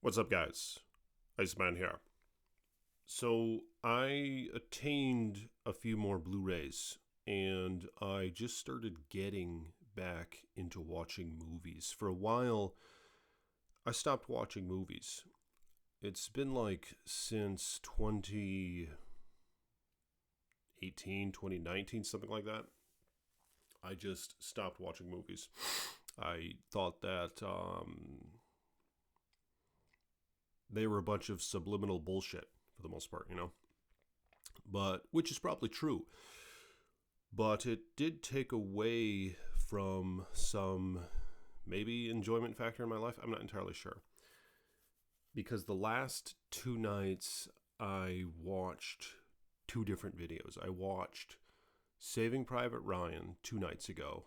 What's up, guys? Iceman here. So, I attained a few more Blu rays, and I just started getting back into watching movies. For a while, I stopped watching movies. It's been like since 2018, 2019, something like that. I just stopped watching movies. I thought that they were a bunch of subliminal bullshit for the most part, But which is probably true. But it did take away from some maybe enjoyment factor in my life. I'm not entirely sure. Because the last two nights I watched two different videos. I watched Saving Private Ryan 2 nights ago.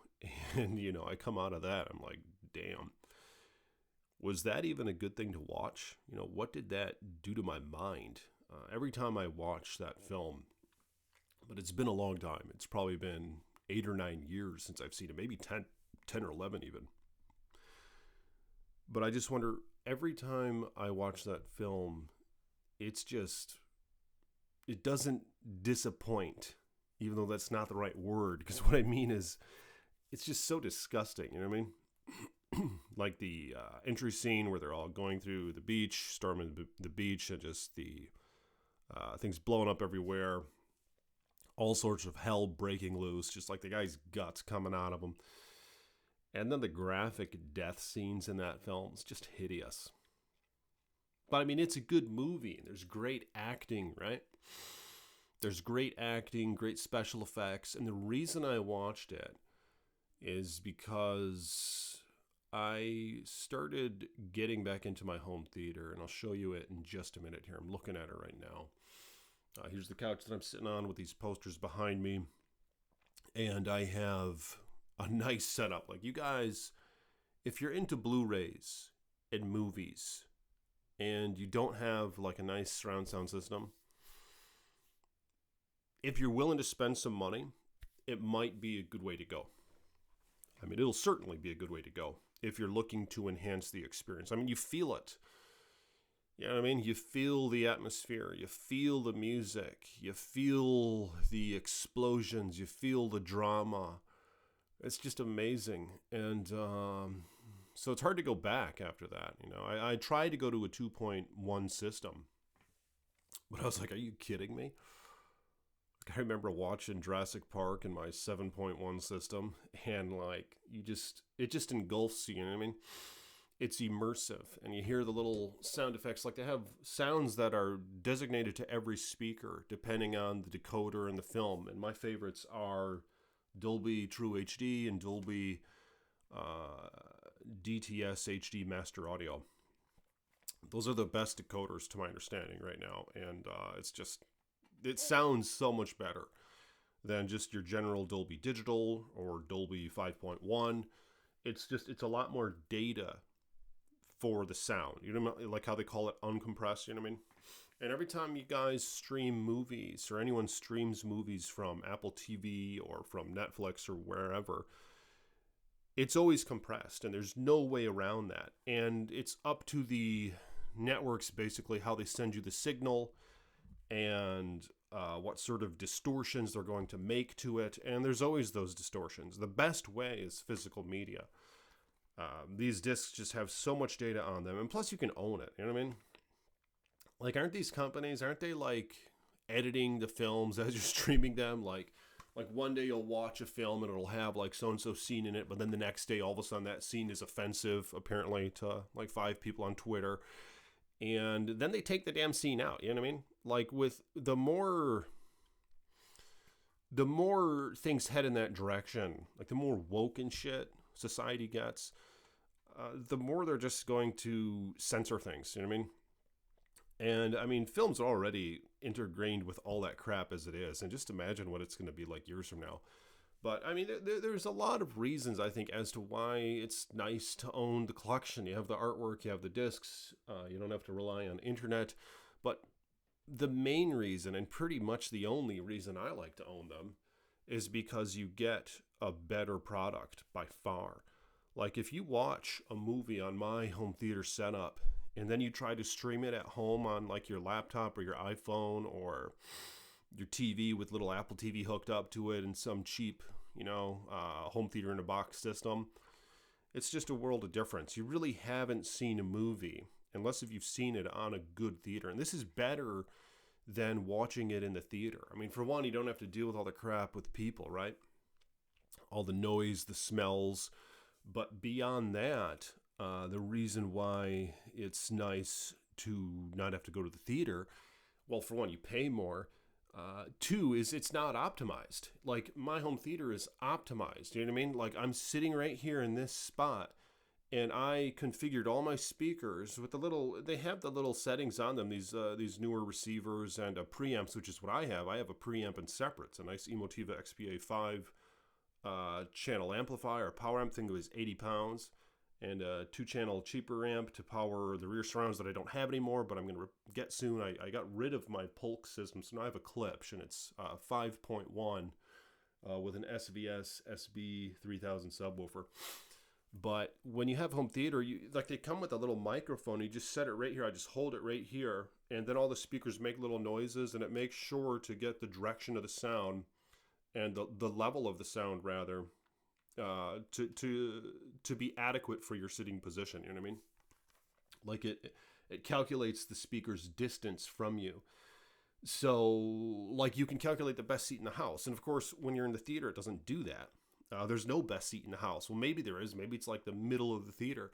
And, I come out of that. I'm like, damn. Was that even a good thing to watch? What did that do to my mind? Every time I watch that film, but it's been a long time. It's probably been 8 or 9 years since I've seen it, maybe 10 or 11 even. But I just wonder, every time I watch that film, it doesn't disappoint, even though that's not the right word, because what I mean is, it's just so disgusting, you know what I mean? Like the entry scene where they're all going through the beach, storming the beach, and just the things blowing up everywhere, all sorts of hell breaking loose, just like the guy's guts coming out of him. And then the graphic death scenes in that film, it's just hideous. But I mean, it's a good movie, and there's great acting, right? There's great acting, great special effects, and the reason I watched it is because I started getting back into my home theater, and I'll show you it in just a minute here. I'm looking at it right now. Here's the couch that I'm sitting on with these posters behind me, and I have a nice setup. Like, you guys, if you're into Blu-rays and movies, and you don't have like a nice surround sound system, if you're willing to spend some money, it might be a good way to go. I mean, it'll certainly be a good way to go if you're looking to enhance the experience. I mean, you feel it. You know what I mean? You feel the atmosphere. You feel the music. You feel the explosions. You feel the drama. It's just amazing. And so it's hard to go back after that. I tried to go to a 2.1 system, but I was like, are you kidding me? I remember watching Jurassic Park in my 7.1 system, and it just engulfs you, what I mean? It's immersive, and you hear the little sound effects. Like, they have sounds that are designated to every speaker depending on the decoder in the film, and my favorites are Dolby True HD and Dolby DTS HD Master Audio. Those are the best decoders to my understanding right now, and it sounds so much better than just your general Dolby Digital or Dolby 5.1. It's a lot more data for the sound. Like how they call it uncompressed, you know what I mean? And every time you guys stream movies, or anyone streams movies from Apple TV or from Netflix or wherever, it's always compressed, and there's no way around that. And it's up to the networks, basically, how they send you the signal, and what sort of distortions they're going to make to it. And there's always those distortions. The best way is physical media. These discs just have so much data on them, and plus you can own it, you know what I mean? Like, aren't these companies, aren't they like editing the films as you're streaming them? Like one day you'll watch a film and it'll have like so-and-so scene in it, but then the next day all of a sudden that scene is offensive, apparently, to like 5 people on Twitter. And then they take the damn scene out, you know what I mean? Like, with the more things head in that direction, like the more woke and shit society gets, the more they're just going to censor things, you know what I mean? And I mean, films are already intergrained with all that crap as it is, and just imagine what it's going to be like years from now. But I mean, there's a lot of reasons, I think, as to why it's nice to own the collection. You have the artwork, you have the discs, you don't have to rely on internet. But the main reason, and pretty much the only reason I like to own them, is because you get a better product by far. Like, if you watch a movie on my home theater setup and then you try to stream it at home on like your laptop or your iPhone or your TV with little Apple TV hooked up to it and some cheap, home theater in a box system. It's just a world of difference. You really haven't seen a movie unless if you've seen it on a good theater. And this is better than watching it in the theater. I mean, for one, you don't have to deal with all the crap with people, right? All the noise, the smells. But beyond that, the reason why it's nice to not have to go to the theater, well, for one, you pay more. Two is it's not optimized. Like my home theater is optimized. You know what I mean? Like I'm sitting right here in this spot and I configured all my speakers with they have the little settings on them, these newer receivers and preamps, which is what I have. I have a preamp in separate. It's a nice Emotiva XPA 5 channel amplifier, a power amp thing that was 80 pounds. And a 2-channel cheaper amp to power the rear surrounds that I don't have anymore, but I'm going to get soon. I got rid of my Polk system, so now I have a Klipsch, and it's 5.1 with an SVS SB 3000 subwoofer. But when you have home theater, they come with a little microphone. You just set it right here. I just hold it right here, and then all the speakers make little noises, and it makes sure to get the direction of the sound and the level of the sound, rather, to be adequate for your sitting position. You know what I mean? Like it calculates the speaker's distance from you. So like you can calculate the best seat in the house. And of course, when you're in the theater, it doesn't do that. There's no best seat in the house. Well, maybe there is. Maybe it's like the middle of the theater,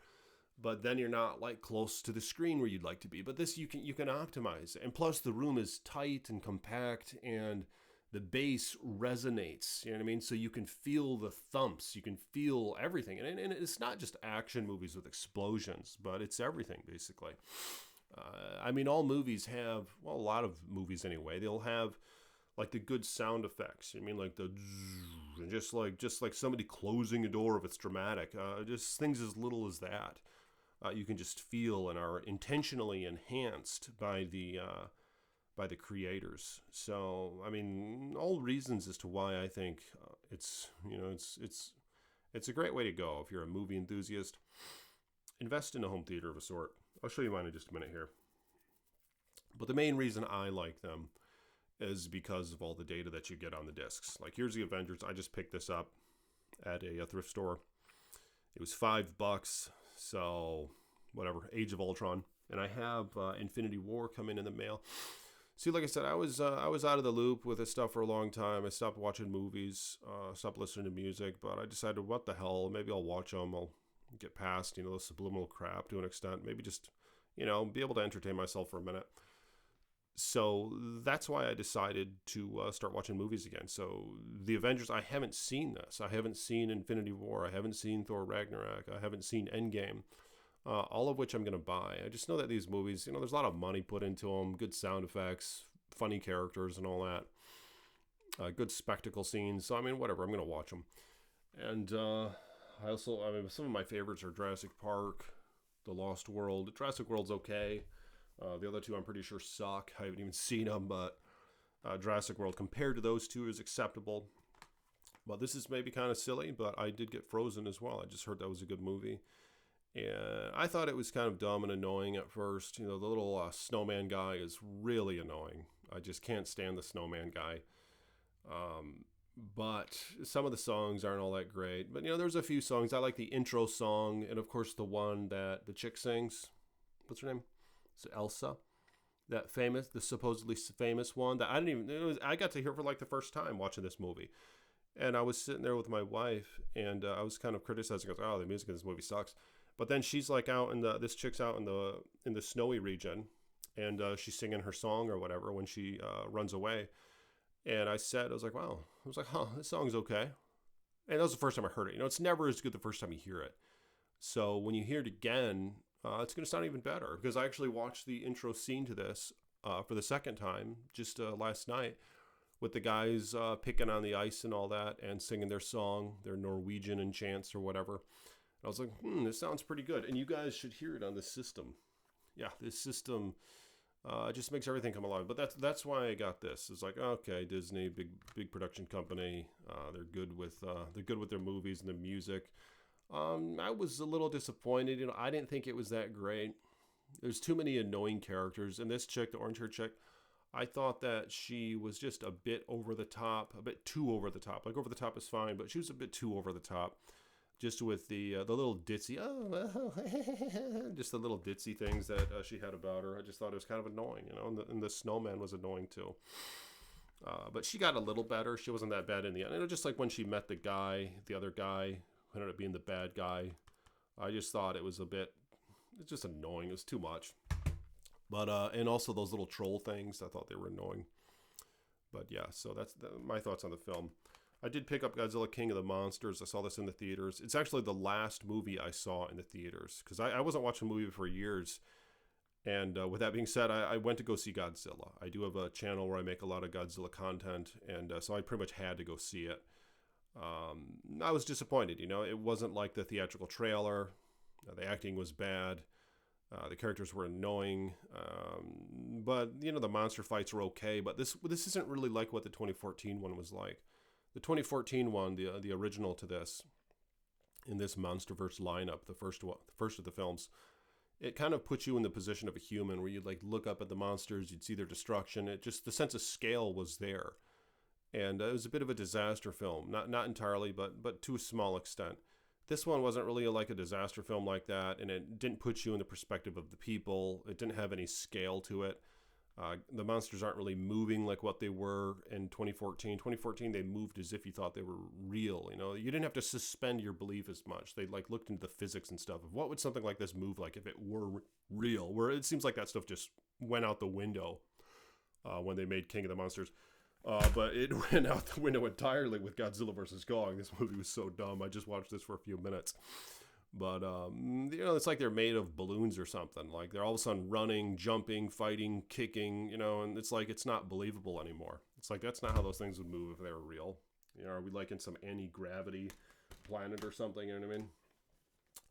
but then you're not like close to the screen where you'd like to be. But this you can optimize. And plus the room is tight and compact, and the bass resonates, you know what I mean? So you can feel the thumps, you can feel everything. And it's not just action movies with explosions, but it's everything, basically. I mean, all movies have, well, a lot of movies anyway, they'll have like the good sound effects. I mean, like the just like somebody closing a door if it's dramatic. Just things as little as that. You can just feel and are intentionally enhanced by the creators. So, I mean, all reasons as to why I think it's a great way to go if you're a movie enthusiast. Invest in a home theater of a sort. I'll show you mine in just a minute here. But the main reason I like them is because of all the data that you get on the discs. Like here's the Avengers. I just picked this up at a thrift store. It was $5, so whatever, Age of Ultron. And I have Infinity War coming in the mail. See, like I said, I was out of the loop with this stuff for a long time. I stopped watching movies, stopped listening to music, but I decided, what the hell, maybe I'll watch them. I'll get past, the subliminal crap to an extent. Maybe just, be able to entertain myself for a minute. So that's why I decided to start watching movies again. So The Avengers, I haven't seen this. I haven't seen Infinity War. I haven't seen Thor Ragnarok. I haven't seen Endgame. All of which I'm going to buy. I just know that these movies, there's a lot of money put into them, good sound effects, funny characters and all that, good spectacle scenes. So, I mean, whatever, I'm going to watch them. And some of my favorites are Jurassic Park, The Lost World. Jurassic World's okay. The other two I'm pretty sure suck. I haven't even seen them, but Jurassic World compared to those two is acceptable. Well, this is maybe kind of silly, but I did get Frozen as well. I just heard that was a good movie. And I thought it was kind of dumb and annoying at first. The little snowman guy is really annoying. I just can't stand the snowman guy. But some of the songs aren't all that great. But, there's a few songs. I like the intro song, and of course the one that the chick sings. What's her name? Is it Elsa? The supposedly famous one that I got to hear for like the first time watching this movie. And I was sitting there with my wife, and I was kind of criticizing. I was like, oh, the music in this movie sucks. But then she's like this chick's out in the snowy region, and she's singing her song or whatever when she runs away. And I was like, wow. I was like, huh, this song's okay. And that was the first time I heard it. It's never as good the first time you hear it. So when you hear it again, it's going to sound even better, because I actually watched the intro scene to this for the second time just last night with the guys picking on the ice and all that and singing their song, their Norwegian and chants or whatever. I was like, this sounds pretty good. And you guys should hear it on this system. Yeah, this system just makes everything come alive. But that's why I got this. It's like, okay, Disney, big production company. They're good with their movies and the music. I was a little disappointed. I didn't think it was that great. There's too many annoying characters. And this chick, the orange hair chick, I thought that she was just a bit over the top, a bit too over the top. Like over the top is fine, but she was a bit too over the top. Just with the little ditzy, just the little ditzy things that she had about her. I just thought it was kind of annoying, you know. And the snowman was annoying too. But she got a little better. She wasn't that bad in the end. And just like when she met the other guy, who ended up being the bad guy. I just thought it's just annoying. It was too much. But and also those little troll things, I thought they were annoying. But yeah, so that's my thoughts on the film. I did pick up Godzilla King of the Monsters. I saw this in the theaters. It's actually the last movie I saw in the theaters because I wasn't watching a movie for years. And with that being said, I went to go see Godzilla. I do have a channel where I make a lot of Godzilla content, and so I pretty much had to go see it. I was disappointed, you know. It wasn't like the theatrical trailer. The acting was bad. The characters were annoying, but you know the monster fights were okay. But this isn't really like what the 2014 one was like. The 2014 one, the original to this, in this MonsterVerse lineup, the first of the films, it kind of puts you in the position of a human, where you'd like look up at the monsters, you'd see their destruction. It just, the sense of scale was there, and it was a bit of a disaster film. Not entirely, but to a small extent. This one wasn't really like a disaster film like that, and it didn't put you in the perspective of the people. It didn't have any scale to it. The monsters aren't really moving like what they were in 2014. 2014, they moved as if you thought they were real. You know, you didn't have to suspend your belief as much. They like looked into the physics and stuff of what would something like this move like if it were real. Where it seems like that stuff just went out the window when they made King of the Monsters. But it went out the window entirely with Godzilla vs. Kong. This movie was so dumb. I just watched this for a few minutes. But, you know, it's like they're made of balloons or something. Like they're all of a sudden running, jumping, fighting, kicking, you know, and it's like it's not believable anymore. It's like that's not how those things would move if they were real. You know, are we like in some anti-gravity planet or something, you know what I mean?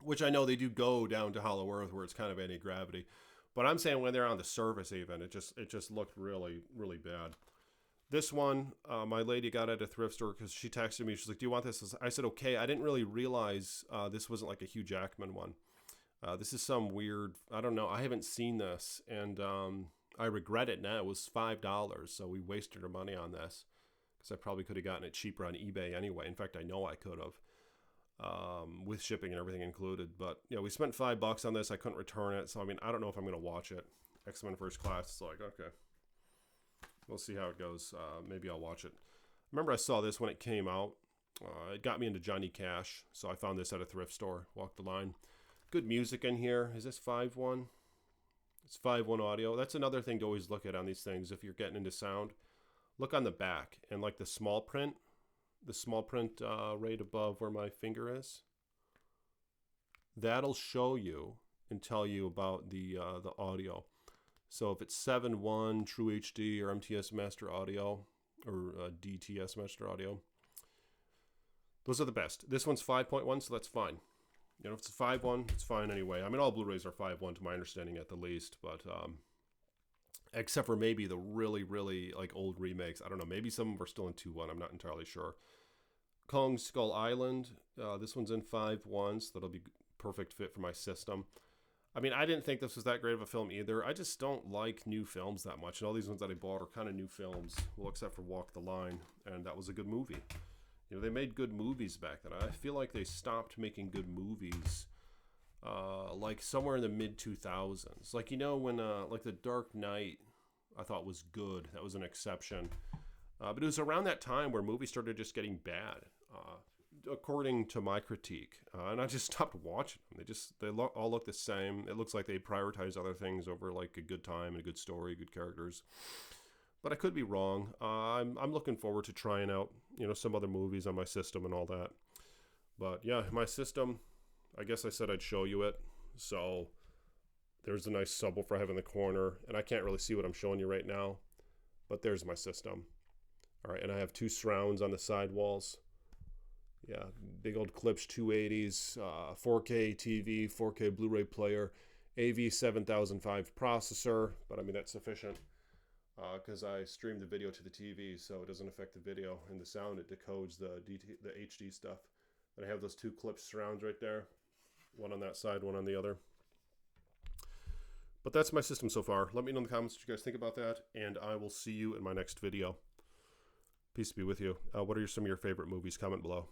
Which I know they do go down to Hollow Earth where it's kind of anti-gravity. But I'm saying when they're on the surface even, it just looked really, really bad. This one, my lady got at a thrift store because she texted me. She's like, do you want this? I said, okay. I didn't really realize this wasn't like a Hugh Jackman one. This is some weird, I don't know. I haven't seen this, and I regret it now. It was $5, so we wasted our money on this because I probably could have gotten it cheaper on eBay anyway. In fact, I know I could have with shipping and everything included. But, you know, we spent $5 on this. I couldn't return it. So, I mean, I don't know if I'm going to watch it. X-Men First Class, it's like, okay. We'll see how it goes. Maybe I'll watch it. Remember I saw this when it came out. It got me into Johnny Cash, so I found this at a thrift store. Walked the line. Good music in here. Is this 5.1? It's 5.1 audio. That's another thing to always look at on these things if you're getting into sound. Look on the back and like the small print right above where my finger is. That'll show you and tell you about the audio. So if it's 7.1 True HD or MTS Master Audio or DTS Master Audio, those are the best. This one's 5.1, so that's fine. You know, if it's a 5.1, it's fine anyway. I mean, all Blu-rays are 5.1 to my understanding at the least, but except for maybe the really, really like old remakes. I don't know. Maybe some of them are still in 2.1. I'm not entirely sure. Kong Skull Island. This one's in 5.1, so that'll be perfect fit for my system. I mean, I didn't think this was that great of a film either. I just don't like new films that much. And all these ones that I bought are kind of new films. Well, except for Walk the Line. And that was a good movie. You know, they made good movies back then. I feel like they stopped making good movies like somewhere in the mid-2000s. Like, you know, when like The Dark Knight I thought was good. That was an exception. But it was around that time where movies started just getting bad. According to my critique, and I just stopped watching them. They all look the same. It looks like they prioritize other things over like a good time and a good story, good characters. But I could be wrong. I'm looking forward to trying out, you know, some other movies on my system and all that. But yeah, my system, I guess I said I'd show you it. So there's a nice subwoofer I have in the corner, and I can't really see what I'm showing you right now, but there's my system. All right, and I have 2 surrounds on the side walls. Yeah, big old Klipsch 280s, 4K TV, 4K Blu-ray player, AV7005 processor, but I mean that's sufficient because I stream the video to the TV, so it doesn't affect the video and the sound. It decodes the HD stuff. And I have those 2 Klipsch surrounds right there, one on that side, one on the other. But that's my system so far. Let me know in the comments what you guys think about that, and I will see you in my next video. Peace be with you. What are some of your favorite movies? Comment below.